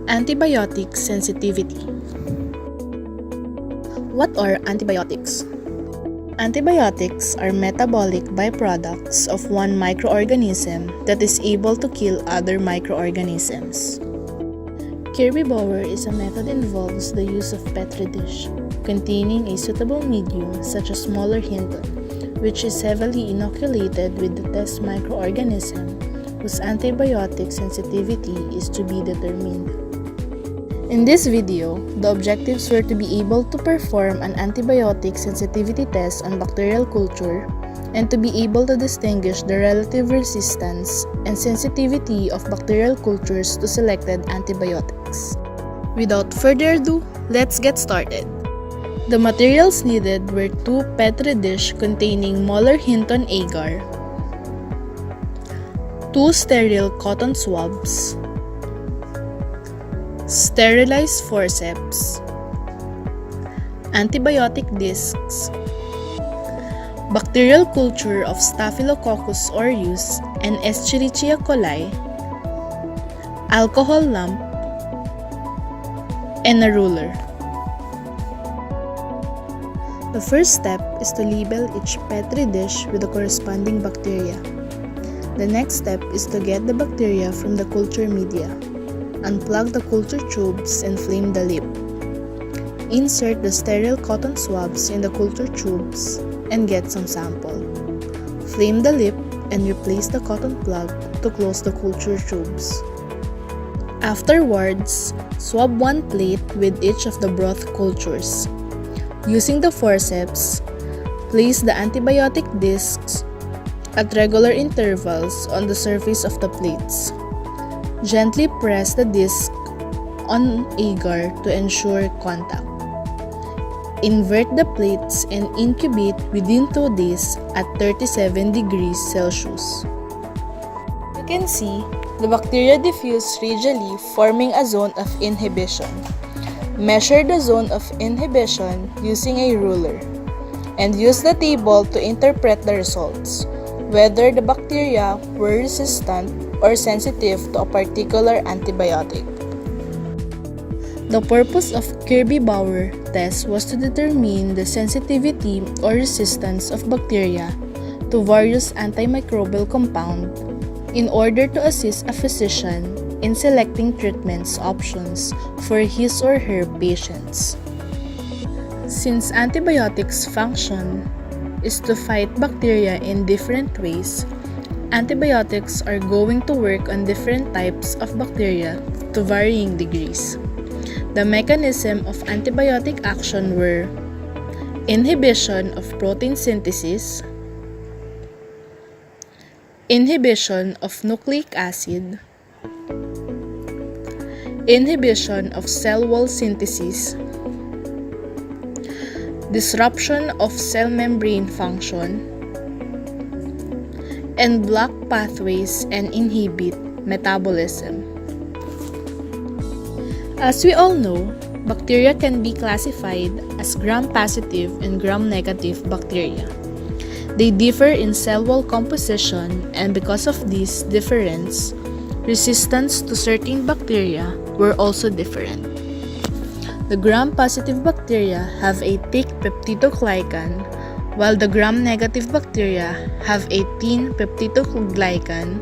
Antibiotic sensitivity. What are antibiotics? Antibiotics are metabolic byproducts of one microorganism that is able to kill other microorganisms. Kirby-Bauer is a method involves the use of petri dish containing a suitable medium such as smaller Hinton, which is heavily inoculated with the test microorganism whose antibiotic sensitivity is to be determined. In this video, the objectives were to be able to perform an antibiotic sensitivity test on bacterial culture and to be able to distinguish the relative resistance and sensitivity of bacterial cultures to selected antibiotics. Without further ado, let's get started. The materials needed were 2 petri dish containing molar Hinton agar, 2 sterile cotton swabs, sterilized forceps, antibiotic discs, bacterial culture of Staphylococcus aureus and Escherichia coli, alcohol lamp, and a ruler. The first step is to label each petri dish with the corresponding bacteria. The next step is to get the bacteria from the culture media. Unplug the culture tubes and flame the lip. Insert the sterile cotton swabs in the culture tubes and get some sample. Flame the lip and replace the cotton plug to close the culture tubes. Afterwards, swab one plate with each of the broth cultures. Using the forceps, place the antibiotic discs at regular intervals on the surface of the plates. Gently press the disc on agar to ensure contact. Invert the plates and incubate within 2 days at 37 degrees Celsius. You can see the bacteria diffuse radially, forming a zone of inhibition. Measure the zone of inhibition using a ruler and use the table to interpret the results, whether the bacteria were resistant or sensitive to a particular antibiotic. The purpose of Kirby-Bauer test was to determine the sensitivity or resistance of bacteria to various antimicrobial compounds in order to assist a physician in selecting treatments options for his or her patients. Since antibiotics' function is to fight bacteria in different ways, antibiotics are going to work on different types of bacteria to varying degrees. The mechanism of antibiotic action were inhibition of protein synthesis, inhibition of nucleic acid, inhibition of cell wall synthesis, disruption of cell membrane function, and block pathways and inhibit metabolism. As we all know, bacteria can be classified as gram-positive and gram-negative bacteria. They differ in cell wall composition, and because of this difference, resistance to certain bacteria were also different. The gram-positive bacteria have a thick peptidoglycan, while the gram-negative bacteria have a thin peptidoglycan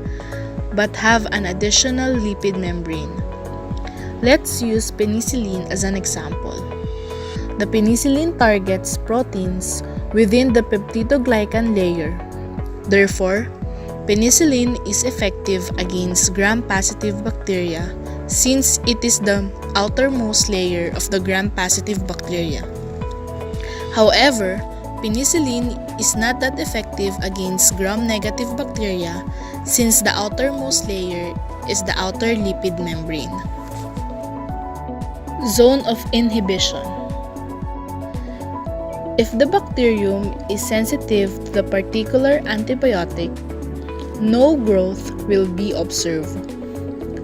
but have an additional lipid membrane. Let's use penicillin as an example. The penicillin targets proteins within the peptidoglycan layer. Therefore, penicillin is effective against gram-positive bacteria since it is the outermost layer of the gram-positive bacteria. However, penicillin is not that effective against gram-negative bacteria since the outermost layer is the outer lipid membrane. Zone of inhibition. If the bacterium is sensitive to the particular antibiotic, no growth will be observed.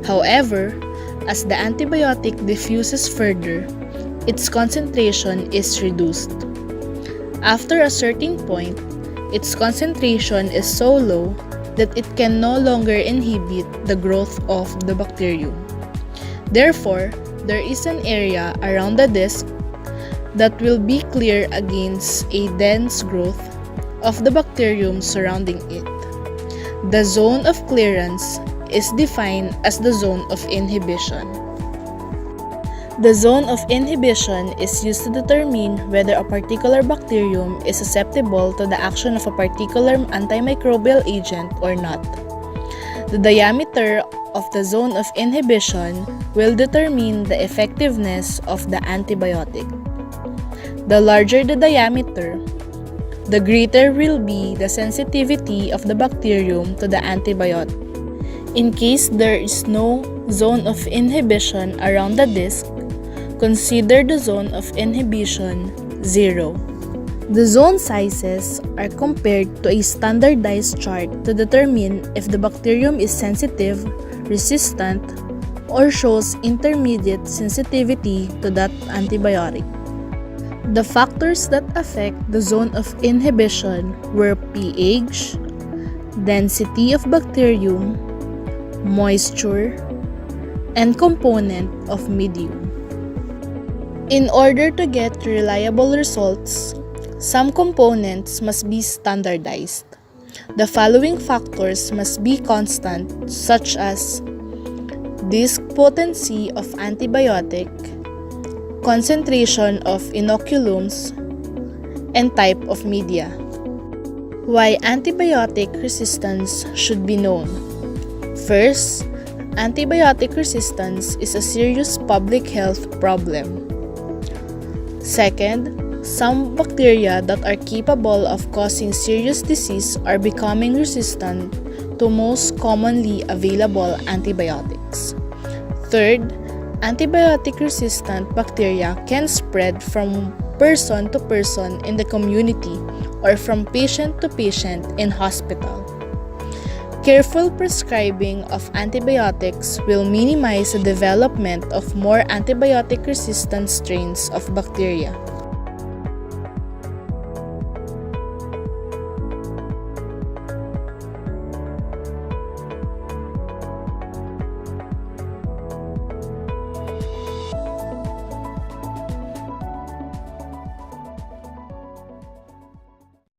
However, as the antibiotic diffuses further, its concentration is reduced. After a certain point, its concentration is so low that it can no longer inhibit the growth of the bacterium. Therefore, there is an area around the disc that will be clear against a dense growth of the bacterium surrounding it. The zone of clearance is defined as the zone of inhibition. The zone of inhibition is used to determine whether a particular bacterium is susceptible to the action of a particular antimicrobial agent or not. The diameter of the zone of inhibition will determine the effectiveness of the antibiotic. The larger the diameter, the greater will be the sensitivity of the bacterium to the antibiotic. In case there is no zone of inhibition around the disc, consider the zone of inhibition 0. The zone sizes are compared to a standardized chart to determine if the bacterium is sensitive, resistant, or shows intermediate sensitivity to that antibiotic. The factors that affect the zone of inhibition were pH, density of bacterium, moisture, and component of medium. In order to get reliable results, some components must be standardized. The following factors must be constant, such as disc potency of antibiotic, concentration of inoculums, and type of media. Why antibiotic resistance should be known. First, antibiotic resistance is a serious public health problem. Second, some bacteria that are capable of causing serious disease are becoming resistant to most commonly available antibiotics. Third, antibiotic-resistant bacteria can spread from person to person in the community or from patient to patient in hospital. Careful prescribing of antibiotics will minimize the development of more antibiotic-resistant strains of bacteria.